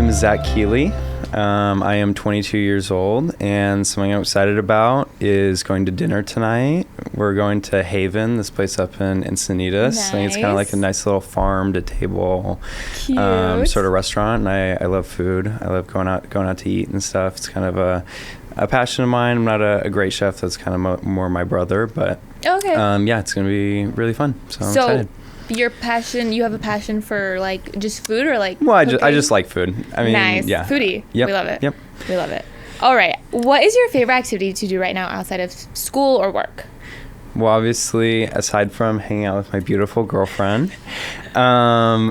name is Zach Keely. I am 22 years old, and something I'm excited about is going to dinner tonight. We're going to Haven, this place up in Encinitas. Nice. I think it's kind of like a nice little farm-to-table sort of restaurant, and I love food. I love going out to eat and stuff. It's kind of a passion of mine. I'm not a great chef. That's kind of more my brother, but okay. Yeah, it's going to be really fun, so I'm excited. You have a passion for like just food or like Well, I cooking? just like food. I mean, nice. Yeah. Foodie. Yep. We love it. Yep. We love it. All right. What is your favorite activity to do right now outside of school or work? Well, obviously, aside from hanging out with my beautiful girlfriend, I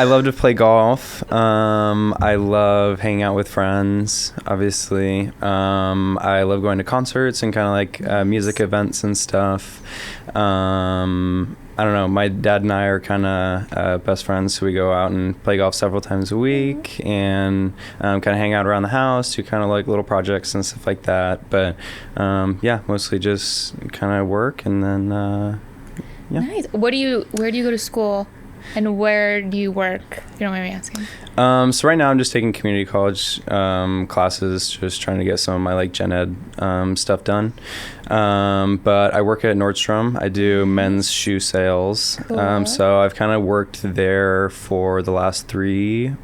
love to play golf. I love hanging out with friends, obviously. I love going to concerts and kind of like music events and stuff. I don't know, my dad and I are kind of best friends, so we go out and play golf several times a week and kind of hang out around the house, do kind of like little projects and stuff like that. But yeah, mostly just kind of work and then yeah. Nice. Where do you go to school and where do you work, if you don't mind me asking? So right now I'm just taking community college classes, just trying to get some of my like gen ed stuff done. But I work at Nordstrom. I do men's shoe sales. Cool. So I've kind of worked there for the last 3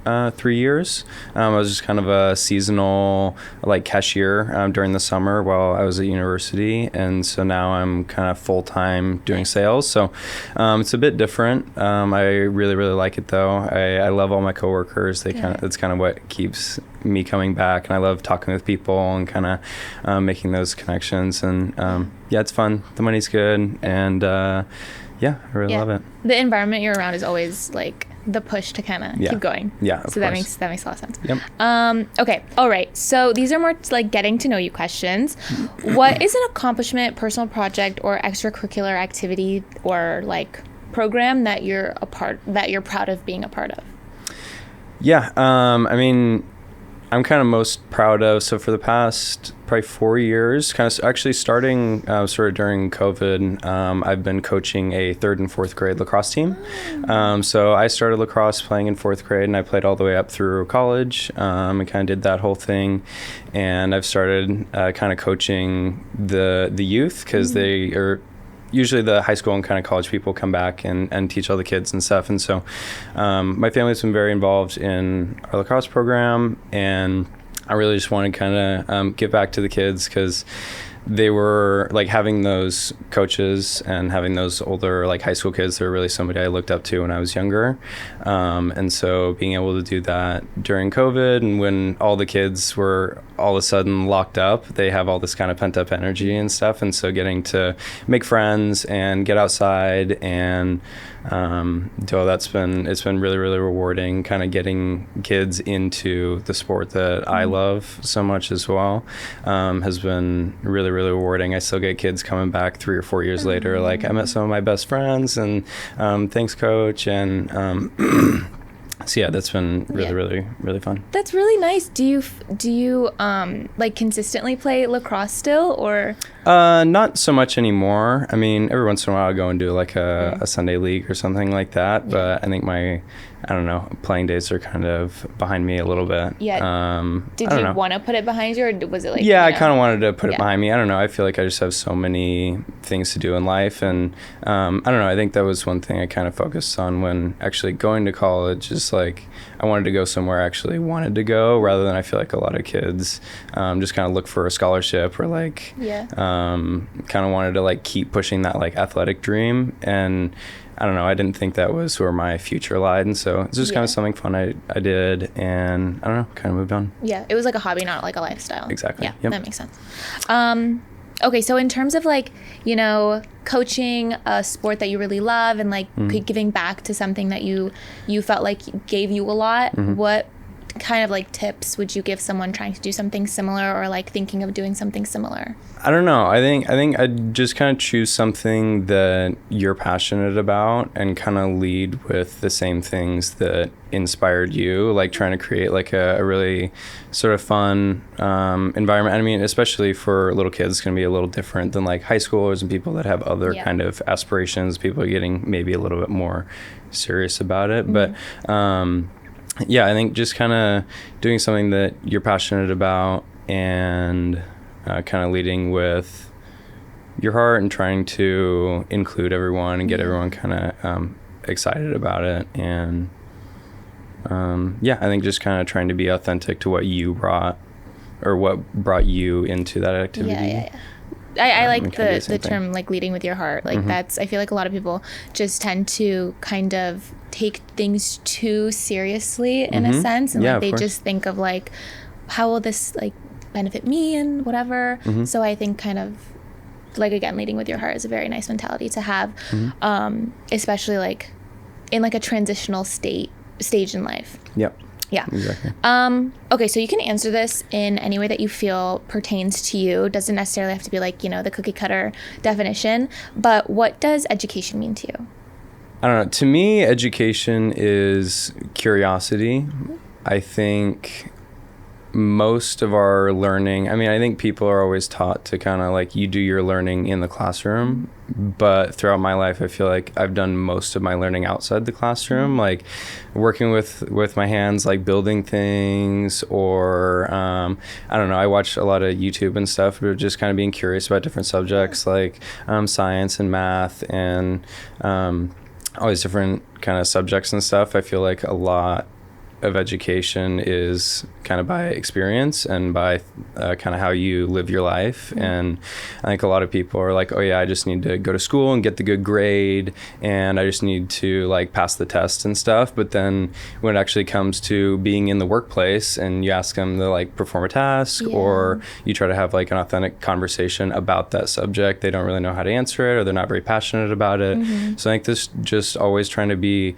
years. I was just kind of a seasonal like cashier during the summer while I was at university, and so now I'm kind of full time doing sales. So it's a bit different. I really like it though. I love all my coworkers. That's kind of what keeps me coming back, and I love talking with people and kind of making those connections, and yeah, it's fun. The money's good, and yeah, I really love it. The environment you're around is always like the push to kind of keep going. Yeah, so that makes a lot of sense. Yep. Okay, all right, so these are more like getting to know you questions. What is an accomplishment, personal project, or extracurricular activity or like program that you're proud of being a part of? Yeah, I mean, I'm kind of most proud of, so for the past probably 4 years, kind of actually starting sort of during COVID, I've been coaching a 3rd and 4th grade lacrosse team. So I started lacrosse playing in 4th grade, and I played all the way up through college, and kind of did that whole thing. And I've started kind of coaching the youth, because they are usually the high school and kind of college people come back and teach all the kids and stuff. And so my family's been very involved in our lacrosse program, and I really just want to kind of give back to the kids, because they were like having those coaches and having those older like high school kids. They're really somebody I looked up to when I was younger. And so being able to do that during COVID, and when all the kids were all of a sudden locked up, they have all this kind of pent up energy and stuff. And so getting to make friends and get outside and it's been really rewarding, kind of getting kids into the sport that I love so much as well. Has been really rewarding. I still get kids coming back 3 or 4 years later, like, I met some of my best friends, and thanks coach, and so yeah, that's been really fun. That's really nice. Do you like consistently play lacrosse still, or? Not so much anymore. I mean, every once in a while I go and do like a Sunday league or something like that, but I think I don't know, playing days are kind of behind me a little bit. Yeah. Did you want to put it behind you, or was it like? Yeah, I kind of wanted to put it behind me. I don't know. I feel like I just have so many things to do in life, and I don't know. I think that was one thing I kind of focused on when actually going to college. Is like I wanted to go somewhere I actually wanted to go, rather than I feel like a lot of kids just kind of look for a scholarship, or like kind of wanted to like keep pushing that like athletic dream. And I don't know, I didn't think that was where my future lied, and so it's just kind of something fun I did, and I don't know, kind of moved on. Yeah, it was like a hobby, not like a lifestyle. Exactly. Yeah, that makes sense. Okay, so in terms of like, you know, coaching a sport that you really love and like giving back to something that you felt like gave you a lot, what kind of like tips would you give someone trying to do something similar, or like thinking of doing something similar? I don't know. I think I'd just kind of choose something that you're passionate about and kind of lead with the same things that inspired you, like trying to create like a really sort of fun environment. I mean, especially for little kids, it's going to be a little different than like high schoolers and people that have other kind of aspirations. People are getting maybe a little bit more serious about it. But yeah, I think just kind of doing something that you're passionate about and kind of leading with your heart and trying to include everyone and get everyone kind of excited about it. And I think just kind of trying to be authentic to what you brought or what brought you into that activity. Yeah. I like the term like leading with your heart. Like that's, I feel like a lot of people just tend to kind of take things too seriously in a sense. And like they just think of like, how will this like benefit me and whatever. So I think kind of like, again, leading with your heart is a very nice mentality to have, especially like in like a transitional stage in life. Yep. Yeah. Exactly. Okay, so you can answer this in any way that you feel pertains to you. Doesn't necessarily have to be like, you know, the cookie cutter definition, but what does education mean to you? I don't know. To me, education is curiosity. I think most of our learning, I mean, I think people are always taught to kind of like, you do your learning in the classroom, but throughout my life, I feel like I've done most of my learning outside the classroom, like working with my hands, like building things, or I don't know, I watch a lot of YouTube and stuff, but just kind of being curious about different subjects like science and math and all these different kind of subjects and stuff. I feel like a lot of education is kind of by experience and by kind of how you live your life. And I think a lot of people are like, oh yeah, I just need to go to school and get the good grade and I just need to like pass the test and stuff. But then when it actually comes to being in the workplace and you ask them to like perform a task or you try to have like an authentic conversation about that subject, they don't really know how to answer it or they're not very passionate about it. So I think this just always trying to be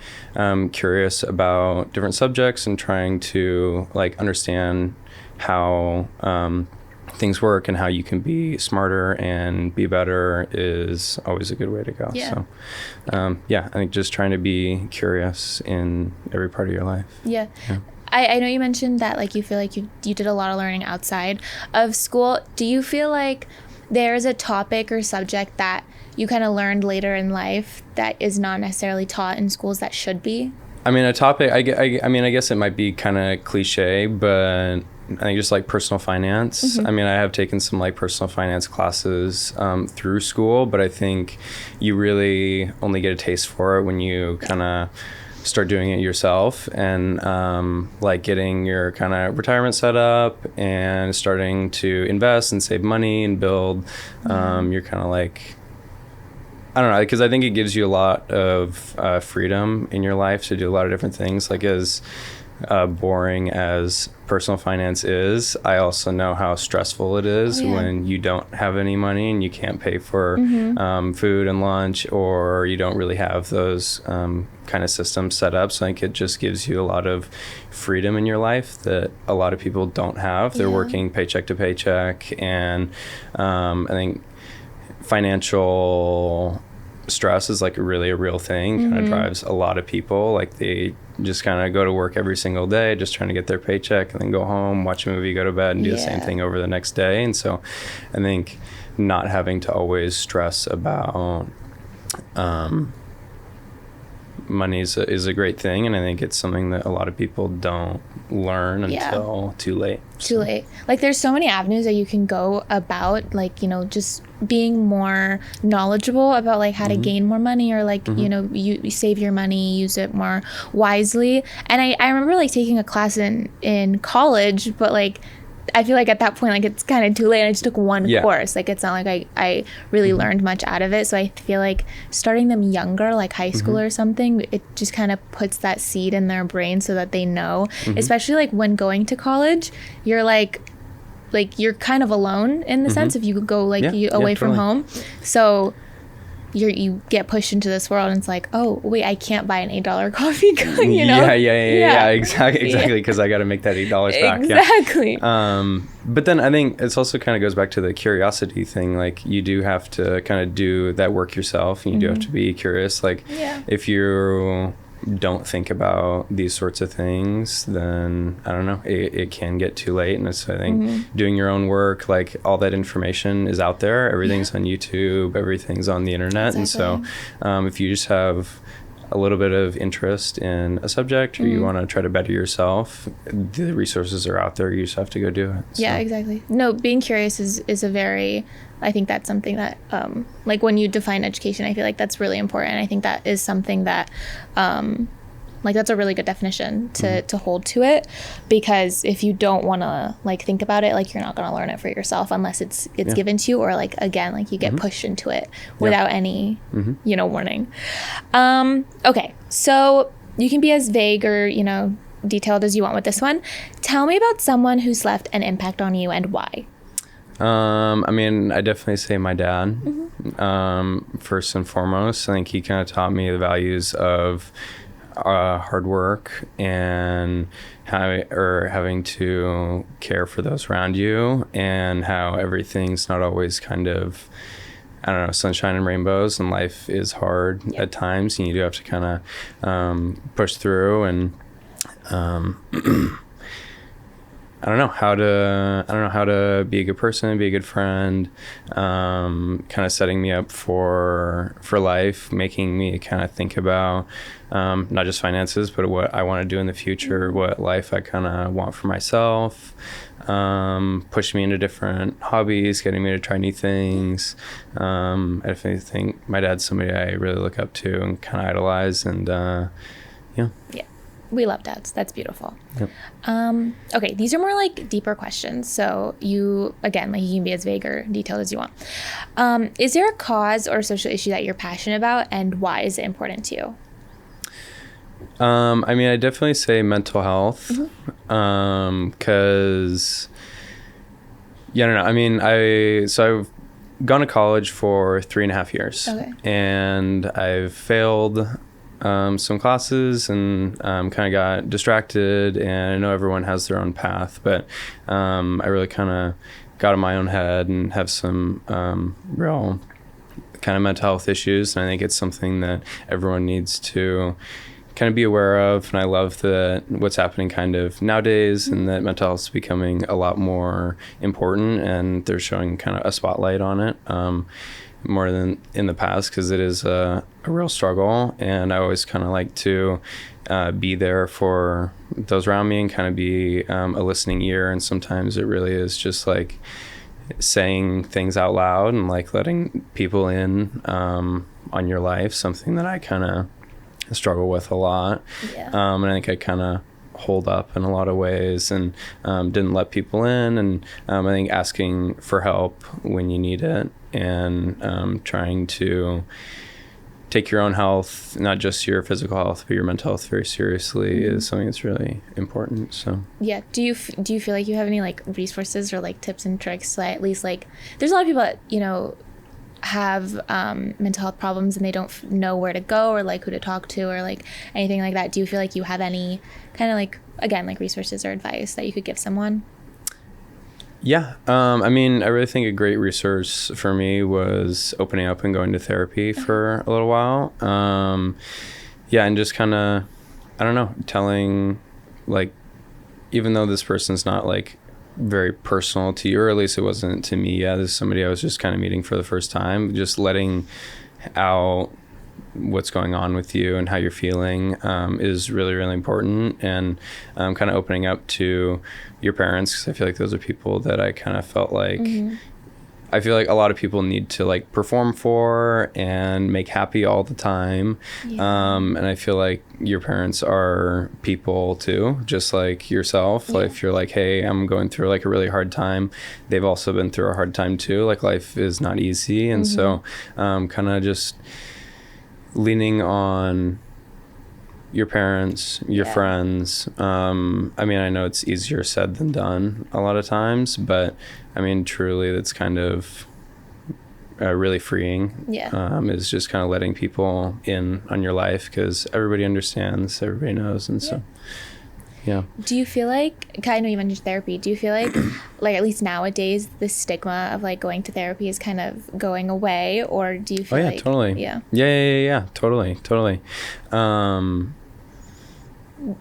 curious about different subjects and trying to like understand how things work and how you can be smarter and be better is always a good way to go. So I think just trying to be curious in every part of your life. I know you mentioned that like you feel like you did a lot of learning outside of school. Do you feel like there's a topic or subject that you kind of learned later in life that is not necessarily taught in schools that should be? I mean, a topic, I mean, I guess it might be kind of cliche, but I think just like personal finance. I mean, I have taken some like personal finance classes through school, but I think you really only get a taste for it when you kind of start doing it yourself and like getting your kind of retirement set up and starting to invest and save money and build your kind of like, I don't know, because I think it gives you a lot of freedom in your life to do a lot of different things. Like as boring as personal finance is, I also know how stressful it is when you don't have any money and you can't pay for food and lunch, or you don't really have those kind of systems set up. So I think it just gives you a lot of freedom in your life that a lot of people don't have. They're working paycheck to paycheck, and I think financial stress is like really a real thing. Kind of drives a lot of people. Like they just kind of go to work every single day just trying to get their paycheck and then go home, watch a movie, go to bed, and do the same thing over the next day. And so I think not having to always stress about money is a great thing, and I think it's something that a lot of people don't learn until too late. Like there's so many avenues that you can go about, like, you know, just being more knowledgeable about like how to gain more money, or like you know, you save your money, use it more wisely. And I remember like taking a class in college, but like I feel like at that point, like it's kind of too late. I just took one course. Like it's not like I really learned much out of it. So I feel like starting them younger, like high school or something, it just kind of puts that seed in their brain so that they know, especially like when going to college, you're like you're kind of alone in the sense if you go like away from home. So you get pushed into this world and it's like, oh wait, I can't buy an $8 coffee, you know? Exactly, because I got to make that $8 back. Exactly. But then I think it's also kind of goes back to the curiosity thing. Like you do have to kind of do that work yourself, and you do have to be curious. Like if you don't think about these sorts of things, then I don't know, it can get too late. And it's, I think, doing your own work, like all that information is out there. Everything's on YouTube, everything's on the internet. And so if you just have a little bit of interest in a subject, or you want to try to better yourself, the resources are out there. You just have to go do it. Yeah, exactly. No, being curious is a very, I think that's something that, like when you define education, I feel like that's really important. I think that is something that, like that's a really good definition to hold to it, because if you don't want to like think about it, like you're not going to learn it for yourself unless it's given to you, or like, again, like you get pushed into it without any, warning. Okay. So you can be as vague or, detailed as you want with this one. Tell me about someone who's left an impact on you and why. I mean, I definitely say my dad, first and foremost. I think he kind of taught me the values of hard work and having to care for those around you, and how everything's not always kind of, I don't know, sunshine and rainbows, and life is hard at times, and you do have to kind of push through, and I don't know how to be a good person, be a good friend, kind of setting me up for life, making me kind of think about not just finances, but what I want to do in the future, what life I kind of want for myself, push me into different hobbies, getting me to try new things. I definitely think my dad's somebody I really look up to and kind of idolize, and yeah. We love dads. That's beautiful. Yep. Okay, these are more like deeper questions. So you can be as vague or detailed as you want. Is there a cause or social issue that you're passionate about, and why is it important to you? I mean, I definitely say mental health, because, I don't know. I mean, I've gone to college for 3.5 years, and I've failed some classes, and kind of got distracted, and I know everyone has their own path, but I really kind of got in my own head and have some real kind of mental health issues, and I think it's something that everyone needs to kind of be aware of. And I love that what's happening kind of nowadays, and that mental health is becoming a lot more important, and they're showing kind of a spotlight on it more than in the past, because it is a real struggle. And I always kind of like to be there for those around me, and kind of be a listening ear. And sometimes it really is just like saying things out loud and like letting people in on your life, something that I kind of struggle with a lot. And I think I kind of hold up in a lot of ways, and didn't let people in, and I think asking for help when you need it, and trying to take your own health, not just your physical health, but your mental health very seriously, is something that's really important. So do you feel like you have any like resources or like tips and tricks to at least, like, there's a lot of people that have mental health problems and they don't know where to go, or like who to talk to, or like anything like that? Do you feel like you have any kind of like, again, like resources or advice that you could give someone? I mean, I really think a great resource for me was opening up and going to therapy for a little while. And just kind of, I don't know, telling, like, even though this person's not like very personal to you, or at least it wasn't to me. This is somebody I was just kind of meeting for the first time, just letting out what's going on with you and how you're feeling is really, really important. And kind of opening up to your parents, because I feel like those are people that I kind of felt like, I feel like a lot of people need to like perform for and make happy all the time. And I feel like your parents are people too, just like yourself. Like if you're like, hey, I'm going through like a really hard time, they've also been through a hard time too. Like life is not easy. And so kind of just leaning on your parents, your friends. I mean, I know it's easier said than done a lot of times, but I mean, truly, that's kind of really freeing. Is just kind of letting people in on your life, because everybody understands, everybody knows, and so. Do you feel like, I know you mentioned therapy, do you feel like like at least nowadays the stigma of like going to therapy is kind of going away, or do you feel like totally totally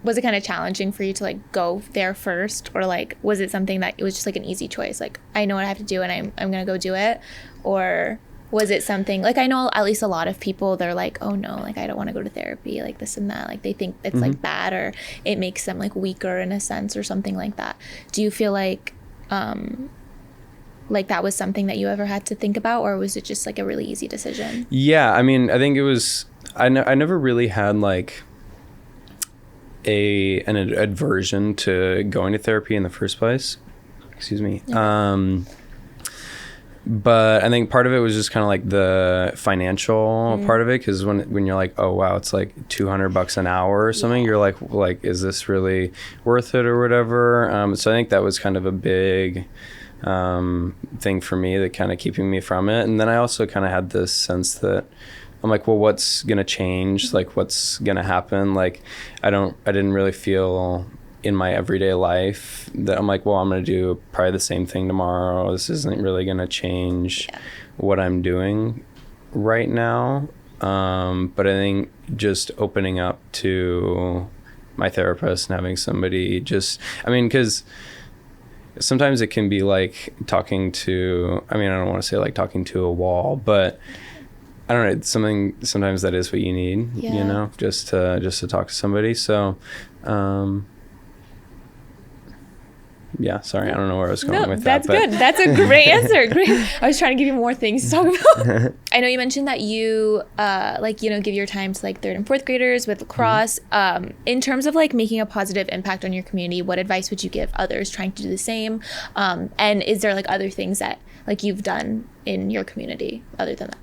was it kind of challenging for you to like go there first, or like was it something that it was just like an easy choice, like I know what I have to do and I'm gonna go do it, or Was it something like, I know at least a lot of people, they're like, oh no, like I don't want to go to therapy, like this and that, like they think it's like bad, or it makes them like weaker in a sense or something like that. Do you feel like that was something that you ever had to think about, or was it just like a really easy decision? Yeah, I mean, I think it was, I never really had like an aversion to going to therapy in the first place. Excuse me. Okay. But I think part of it was just kind of like the financial part of it, because when you're like, oh wow, it's like $200 an hour or something, you're like, is this really worth it or whatever? So I think that was kind of a big thing for me, that kind of keeping me from it. And then I also kind of had this sense that I'm like, well, what's gonna change? Like, what's gonna happen? Like, I didn't really feel in my everyday life that I'm like, well, I'm going to do probably the same thing tomorrow. This isn't really going to change what I'm doing right now. But I think just opening up to my therapist and having somebody because sometimes it can be like talking to, I don't want to say like talking to a wall, but I don't know, it's sometimes that is what you need, just to talk to somebody. So, yeah, sorry, I don't know where I was going with that. That's good. That's a great answer. Great. I was trying to give you more things to talk about. I know you mentioned that you, give your time to like third and fourth graders with lacrosse. In terms of like making a positive impact on your community, what advice would you give others trying to do the same? And is there like other things that like you've done in your community other than that?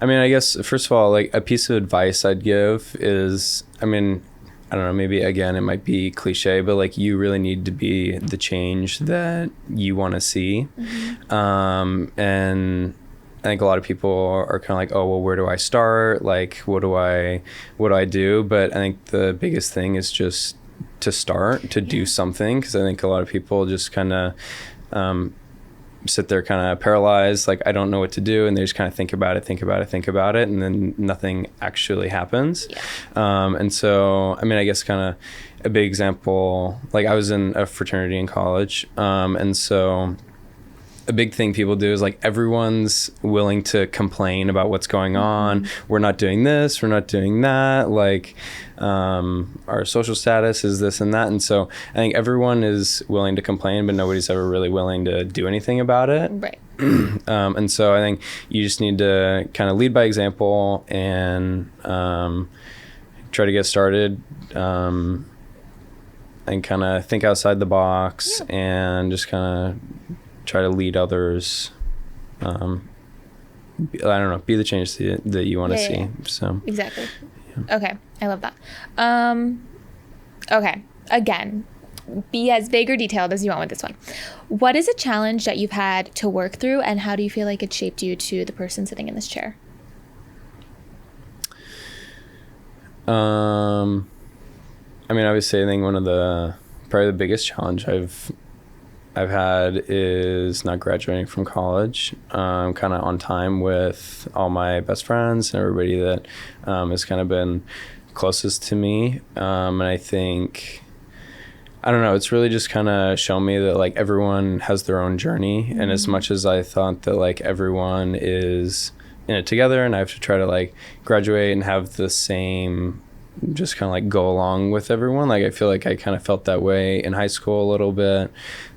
I guess, first of all, like a piece of advice I'd give is, I don't know, maybe again, it might be cliche, but like you really need to be the change that you want to see. And I think a lot of people are kind of like, oh, well, where do I start? Like, what do I do? But I think the biggest thing is just to start, to do something. Because I think a lot of people just kind of, sit there kind of paralyzed, like I don't know what to do, and they just kind of think about it, and then nothing actually happens. And so I guess kind of a big example, like I was in a fraternity in college, and so a big thing people do is like everyone's willing to complain about what's going on. We're not doing this, we're not doing that, like our social status is this and that. And so I think everyone is willing to complain, but nobody's ever really willing to do anything about it. Right. And so I think you just need to kind of lead by example and try to get started, and kind of think outside the box, and just kind of try to lead others. I don't know, be the change that you want to see. So exactly. Okay, I love that. Okay, again, be as vague or detailed as you want with this one. What is a challenge that you've had to work through, and how do you feel like it shaped you to the person sitting in this chair? Obviously, I think one of probably the biggest challenge I've had is not graduating from college, kind of on time with all my best friends and everybody that has kind of been closest to me. And I think, I don't know, it's really just kind of shown me that like everyone has their own journey. And as much as I thought that like everyone is in it together and I have to try to like graduate and have the same, just kind of like go along with everyone. Like I feel like I kind of felt that way in high school a little bit.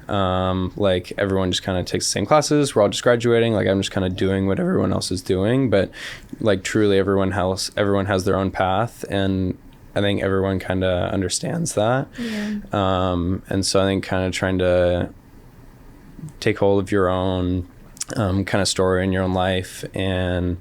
Like everyone just kind of takes the same classes. We're all just graduating. Like I'm just kind of doing what everyone else is doing. But like truly everyone has their own path. And I think everyone kind of understands that. And so I think kind of trying to take hold of your own kind of story in your own life. And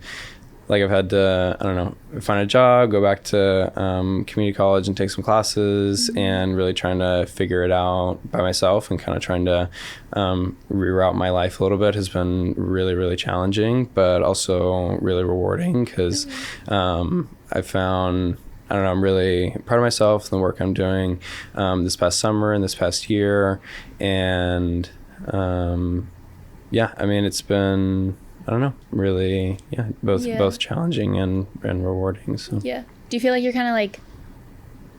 like I've had to, I don't know, find a job, go back to community college and take some classes, and really trying to figure it out by myself, and kind of trying to reroute my life a little bit has been really, really challenging, but also really rewarding, because I found, I don't know, I'm really proud of myself and the work I'm doing this past summer and this past year. And it's been, I don't know, really, both challenging and rewarding. So do you feel like you're kind of like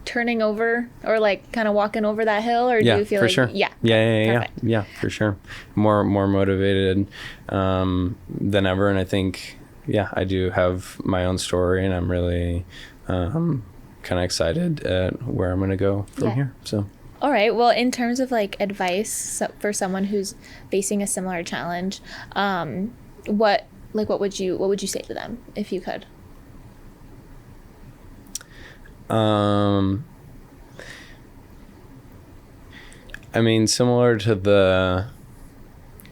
turning over or like kind of walking over that hill, or do you feel for like sure. Perfect. Yeah, for sure. More motivated than ever, and I think I do have my own story, and I'm really kind of excited at where I'm going to go from here. So all right, well, in terms of like advice for someone who's facing a similar challenge, what would you say to them if you could? I mean, similar to the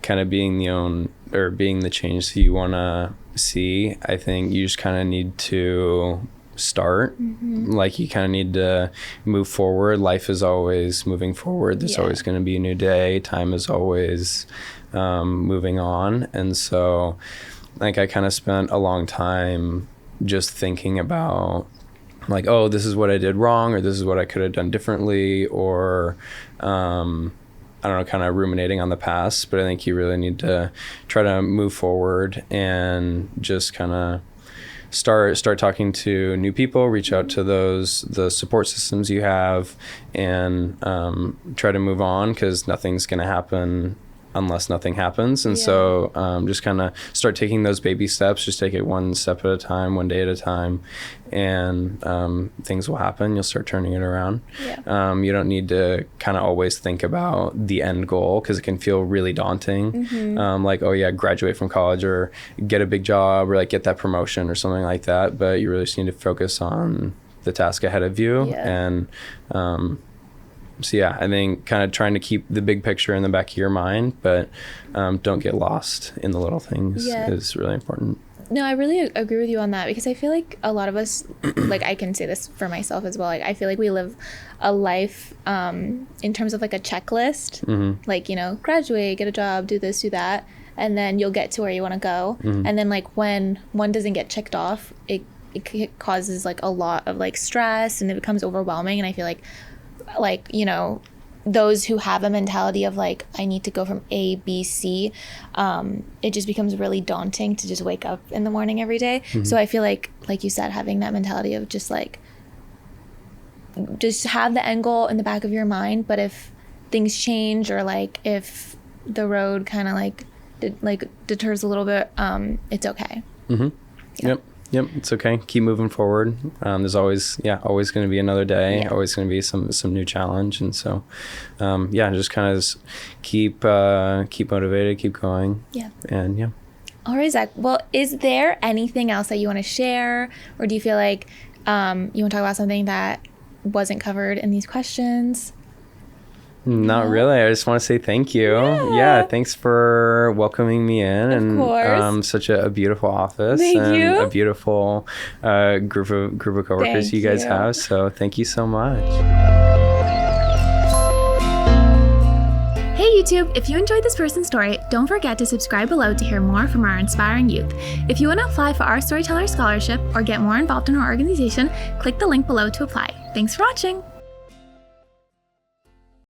kind of being the change that you want to see, I think you just kind of need to start. Like, you kind of need to move forward. Life is always moving forward. There's always going to be a new day. Time is always moving on. And so, like, I kind of spent a long time just thinking about, like, oh, this is what I did wrong, or this is what I could have done differently, or I don't know, kind of ruminating on the past. But I think you really need to try to move forward and just kind of start talking to new people, reach out to the support systems you have, and try to move on, because nothing's going to happen unless nothing happens. And so just kind of start taking those baby steps. Just take it one step at a time, one day at a time, and things will happen. You'll start turning it around. You don't need to kind of always think about the end goal, because it can feel really daunting. Like, oh yeah, graduate from college, or get a big job, or like get that promotion or something like that. But you really just need to focus on the task ahead of you. And so I think kind of trying to keep the big picture in the back of your mind, but don't get lost in the little things is really important. No, I really agree with you on that, because I feel like a lot of us, like, I can say this for myself as well, like, I feel like we live a life in terms of like a checklist, like, you know, graduate, get a job, do this, do that, and then you'll get to where you want to go. And then, like, when one doesn't get checked off, it causes like a lot of like stress, and it becomes overwhelming. And I feel like, you know, those who have a mentality of like, I need to go from A, B, C, it just becomes really daunting to just wake up in the morning every day. So I feel like you said, having that mentality of just like, just have the end goal in the back of your mind. But if things change, or like if the road kind of like deters a little bit, it's okay. Yep, it's okay. Keep moving forward. There's always going to be another day. Always going to be some new challenge, and so, just kind of keep motivated, keep going. And All right, Zach. Well, is there anything else that you want to share, or do you feel like you want to talk about something that wasn't covered in these questions? Not really. I just want to say thank you. Thanks for welcoming me in. Of course. Such a beautiful office. Thank you. A beautiful group of coworkers you guys have. So thank you so much. Hey YouTube, if you enjoyed this person's story, don't forget to subscribe below to hear more from our inspiring youth. If you want to apply for our Storyteller Scholarship or get more involved in our organization, click the link below to apply. Thanks for watching.